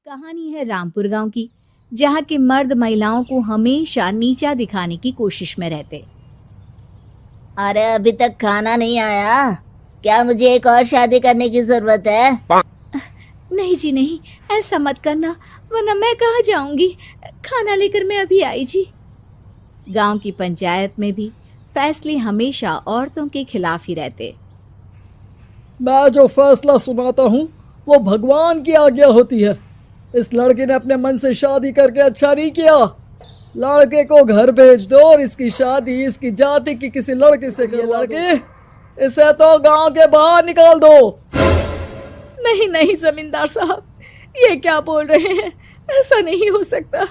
कहानी है रामपुर गांव की, जहां के मर्द महिलाओं को हमेशा नीचा दिखाने की कोशिश में रहते। अरे अभी तक खाना नहीं आया क्या? मुझे एक और शादी करने की जरूरत है। नहीं जी नहीं, ऐसा मत करना, वरना मैं कहाँ जाऊंगी। खाना लेकर मैं अभी आई जी। गांव की पंचायत में भी फैसले हमेशा औरतों के खिलाफ ही रहते। मैं जो फैसला सुनाता हूँ वो भगवान की आज्ञा होती है। इस लड़के ने अपने मन से शादी करके अच्छा नहीं किया। लड़के को घर भेज दो और इसकी शादी इसकी जाति की किसी लड़के से करवा दो। इसे तो गांव के बाहर निकाल दो। नहीं नहीं जमींदार साहब, ये क्या बोल रहे हैं? ऐसा नहीं हो सकता।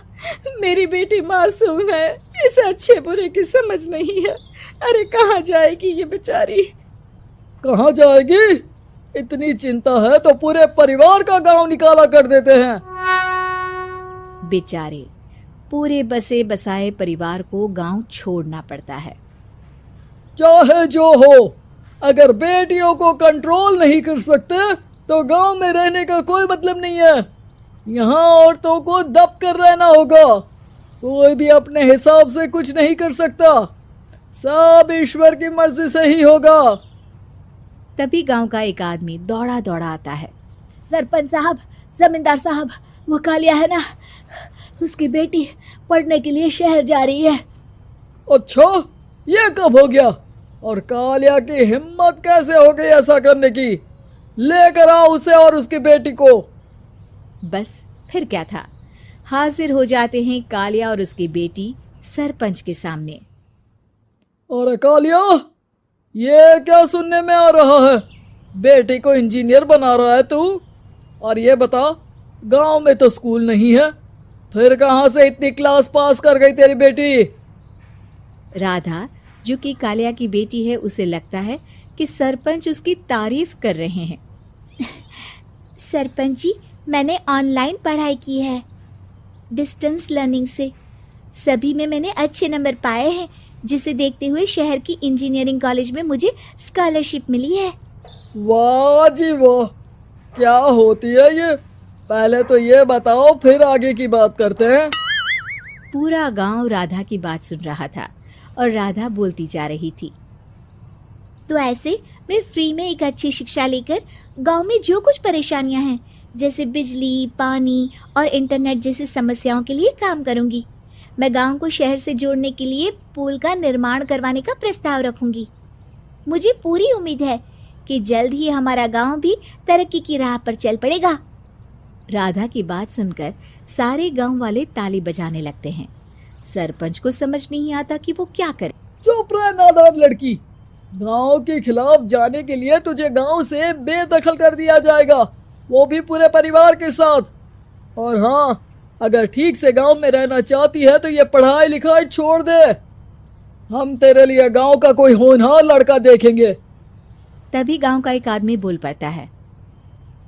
मेरी बेटी मासूम है, इसे अच्छे बुरे की समझ नहीं है। अरे कहाँ जाएगी ये बेचारी? कहाँ जाएगी? इतनी चिंता है तो पूरे परिवार का गांव निकाला कर देते हैं। बेचारे पूरे बसे बसाए परिवार को गांव छोड़ना पड़ता है। चाहे जो हो, अगर बेटियों को कंट्रोल नहीं कर सकते तो गांव में रहने का कोई मतलब नहीं है। यहाँ औरतों को दब कर रहना होगा। कोई भी अपने हिसाब से कुछ नहीं कर सकता, सब ईश्वर की मर्जी से ही होगा। तभी गांव का एक आदमी दौड़ा दौड़ा आता है। सरपंच साहब, जमींदार साहब, वो कालिया है ना, उसकी बेटी पढ़ने के लिए शहर जा रही है। अच्छा, ये कब हो गया? और कालिया की हिम्मत कैसे हो गई ऐसा करने की? लेकर आओ उसे और उसकी बेटी को। बस फिर क्या था, हाजिर हो जाते हैं कालिया और उसकी बेटी सरपंच के सामने। और कालिया, ये क्या सुनने में आ रहा है? बेटी को इंजीनियर बना रहा है तू? और ये बता, गांव में तो स्कूल नहीं है, फिर कहां से इतनी क्लास पास कर गई तेरी बेटी? राधा, जो कि कालिया की बेटी है, उसे लगता है कि सरपंच उसकी तारीफ कर रहे हैं। सरपंच जी, मैंने ऑनलाइन पढ़ाई की है, डिस्टेंस लर्निंग से। सभी में मैंने अच्छे नंबर पाए हैं, जिसे देखते हुए शहर की इंजीनियरिंग कॉलेज में मुझे स्कॉलरशिप मिली है। वाह जी वाह, क्या होती है ये? पहले तो ये बताओ, फिर आगे की बात करते हैं। पूरा गांव राधा की बात सुन रहा था और राधा बोलती जा रही थी। तो ऐसे मैं फ्री में एक अच्छी शिक्षा लेकर गांव में जो कुछ परेशानियां हैं, जैसे बिजली, पानी और इंटरनेट जैसी समस्याओं के लिए काम करूंगी। मैं गांव को शहर से जोड़ने के लिए पुल का निर्माण करवाने का प्रस्ताव रखूंगी। मुझे पूरी उम्मीद है कि जल्द ही हमारा गांव भी तरक्की की राह पर चल पड़ेगा। राधा की बात सुनकर सारे गांव वाले ताली बजाने लगते हैं। सरपंच को समझ नहीं आता कि वो क्या करे। चुप रह नादान लड़की, गांव के खिलाफ जाने के लिए तुझे गांव से बेदखल कर दिया जाएगा, वो भी पूरे परिवार के साथ। और हाँ, अगर ठीक से गांव में रहना चाहती है तो ये पढ़ाई लिखाई छोड़ दे। हम तेरे लिए गांव का कोई होनहार लड़का देखेंगे। तभी गांव का एक आदमी बोल पड़ता है।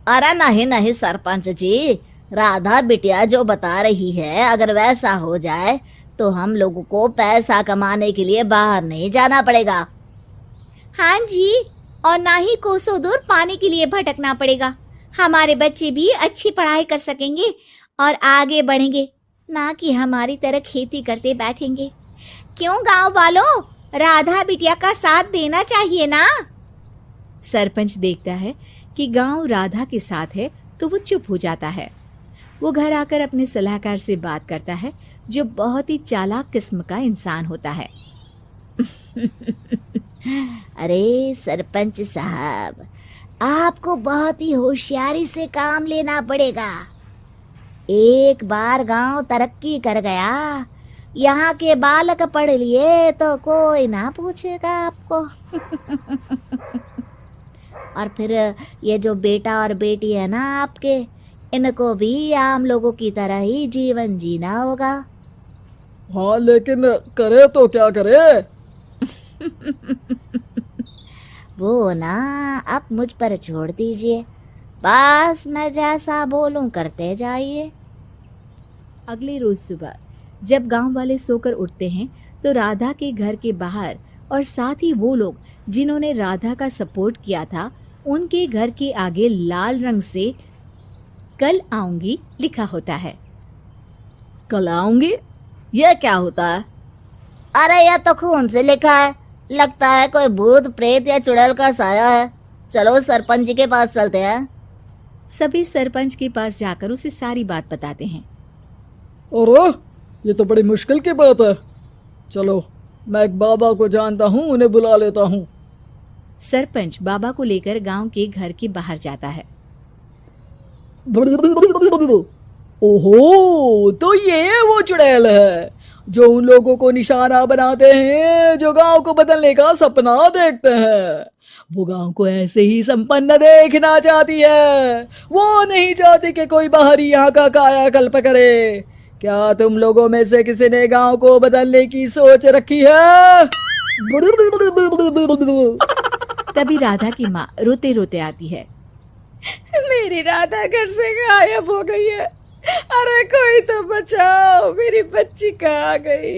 अरे नहीं नहीं सरपंच जी, राधा बिटिया जो बता रही है, अगर वैसा हो जाए तो हम लोगों को पैसा कमाने के लिए बाहर नहीं जाना पड़ेगा। हाँ जी, और ना ही कोसों दूर पानी के लिए भटकना पड़ेगा। हमारे बच्चे भी अच्छी पढ़ाई कर सकेंगे और आगे बढ़ेंगे, ना कि हमारी तरह खेती करते बैठेंगे। क्यों गांव वालों, राधा बिटिया का साथ देना चाहिए ना। सरपंच देखता है कि गांव राधा के साथ है तो वो चुप हो जाता है। वो घर आकर अपने सलाहकार से बात करता है, जो बहुत ही चालाक किस्म का इंसान होता है। अरे सरपंच साहब, आपको बहुत ही होशियारी से काम लेना पड़ेगा। एक बार गांव तरक्की कर गया, यहाँ के बालक पढ़ लिए तो कोई ना पूछेगा आपको। और फिर ये जो बेटा और बेटी है ना आपके, इनको भी आम लोगों की तरह ही जीवन जीना होगा। हाँ, लेकिन करे तो क्या करे? वो ना आप मुझ पर छोड़ दीजिए, बस मैं जैसा बोलूं करते जाइए। अगले रोज सुबह जब गांव वाले सोकर उठते हैं तो राधा के घर के बाहर और साथ ही वो लोग जिन्होंने राधा का सपोर्ट किया था, उनके घर के आगे लाल रंग से कल आऊंगी लिखा होता है। कल आऊंगी, यह क्या होता है? अरे यह तो खून से लिखा है, लगता है कोई भूत प्रेत या चुड़ैल का साया है। चलो सरपंच जी के पास चलते हैं। सभी सरपंच के पास जाकर उसे सारी बात बताते हैं। अरे ये तो बड़ी मुश्किल की बात है। चलो मैं एक बाबा को जानता हूँ, उन्हें बुला लेता हूँ। सरपंच बाबा को लेकर गांव के घर के बाहर जाता है। ओहो, तो ये वो चुड़ैल है जो उन लोगों को निशाना बनाते हैं जो गांव को बदलने का सपना देखते हैं। वो गांव को ऐसे ही संपन्न देखना चाहती है, वो नहीं चाहती कि कोई बाहरी यहाँ का कायाकल्प करे। क्या तुम लोगों में से किसी ने गांव को बदलने की सोच रखी है? तभी राधा की माँ रोते रोते आती है। मेरी राधा घर से गायब हो गई है। अरे कोई तो बचाओ, मेरी बच्ची कहाँ गई?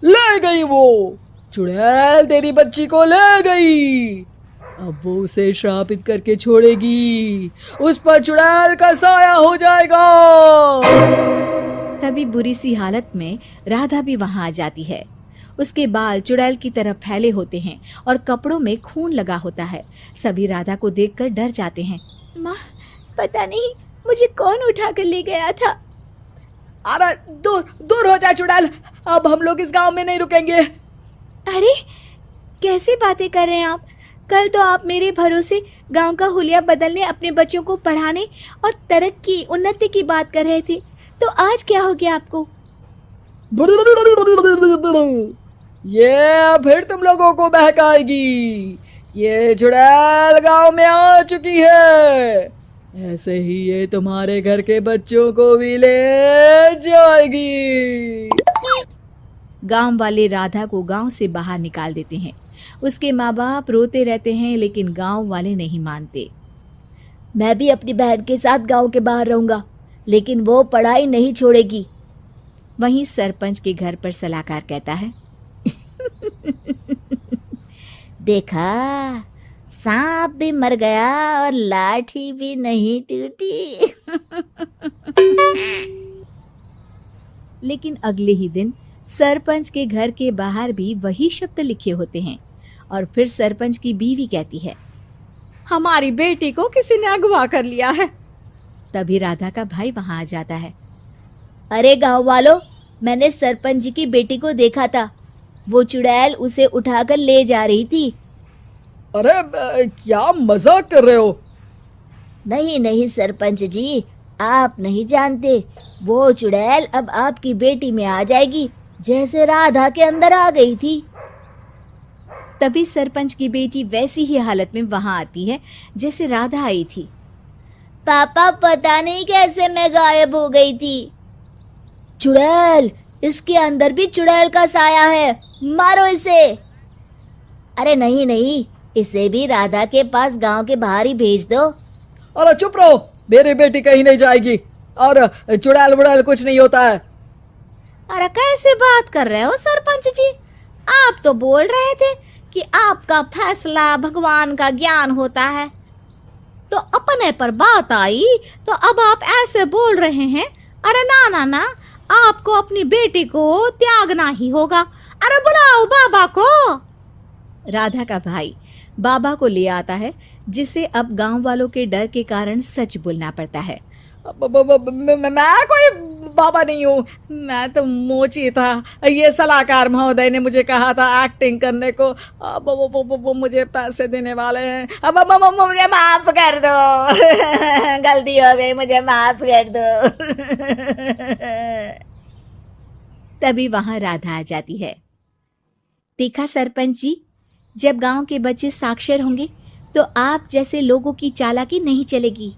ले गई वो चुड़ैल, तेरी बच्ची को ले गई। अब वो उसे श्रापित करके छोड़ेगी, उस पर चुड़ैल का साया हो जाएगा। तभी बुरी सी हालत में राधा भी वहां आ जाती है। उसके बाल चुड़ैल की तरह फैले होते हैं और कपड़ों में खून लगा होता है। सभी राधा को देखकर डर जाते हैं। माँ, पता नहीं मुझे कौन उठा कर ले गया था। अरे दूर दूर हो जा चुड़ैल, अब हम लोग इस गांव में नहीं रुकेंगे। अरे कैसी बातें कर रहे हैं आप? कल तो आप मेरे भरोसे गांव का हुलिया बदलने, अपने बच्चों को पढ़ाने और तरक्की उन्नति की बात कर रहे थे, तो आज क्या हो गया आपको? ये फिर तुम लोगों को बहकाएगी। ये चुड़ैल गांव में आ चुकी है, ऐसे ही ये तुम्हारे घर के बच्चों को भी ले जाएगी। गांव वाले राधा को गांव से बाहर निकाल देते हैं। उसके माँ बाप रोते रहते हैं, लेकिन गांव वाले नहीं मानते। मैं भी अपनी बहन के साथ गांव के बाहर रहूंगा, लेकिन वो पढ़ाई नहीं छोड़ेगी। वहीं सरपंच के घर पर सलाहकार कहता है। देखा, सांप भी मर गया और लाठी भी नहीं टूटी। लेकिन अगले ही दिन सरपंच के घर के बाहर भी वही शब्द लिखे होते हैं। और फिर सरपंच की बीवी कहती है, हमारी बेटी को किसी ने अगवा कर लिया है। तभी राधा का भाई वहां आ जाता है। अरे गांव वालों, मैंने सरपंच जी की बेटी को देखा था। वो चुड़ैल उसे उठाकर ले जा रही थी। अरे क्या मजाक कर रहे हो? नहीं नहीं सरपंच जी, आप नहीं जानते। वो चुड़ैल अब आपकी बेटी में आ जाएगी, जैसे राधा के अंदर आ गई थी। तभी सरपंच की बेटी वैसी ही हालत में वहां आती है जैसे राधा आई थी। पापा, पता नहीं कैसे मैं गायब हो गई थी। चुड़ैल, इसके अंदर भी चुड़ैल का साया है, मारो इसे। अरे नहीं नहीं, इसे भी राधा के पास गांव के बाहर ही भेज दो। अरे चुप रहो, मेरी बेटी कहीं नहीं जाएगी और चुड़ैल बुड़ैल कुछ नहीं होता है। अरे कैसे बात कर रहे हो सरपंच जी? आप तो बोल रहे थे कि आपका फैसला भगवान का ज्ञान होता है, तो अपने पर बात आई तो अब आप ऐसे बोल रहे हैं। अरे ना ना ना, आपको अपनी बेटी को त्यागना ही होगा। अरे बुलाओ बाबा को। राधा का भाई बाबा को ले आता है, जिसे अब गांव वालों के डर के कारण सच बोलना पड़ता है। मैं कोई बाबा नहीं हूँ, मैं तो मोची था। ये सलाहकार महोदय ने मुझे कहा था एक्टिंग करने को। अब वो मुझे पैसे देने वाले हैं। अब मुझे माफ कर दो। गलती हो गई, मुझे माफ कर दो। तभी वहां राधा आ जाती है। देखा सरपंच जी, जब गांव के बच्चे साक्षर होंगे तो आप जैसे लोगों की चालाकी नहीं चलेगी।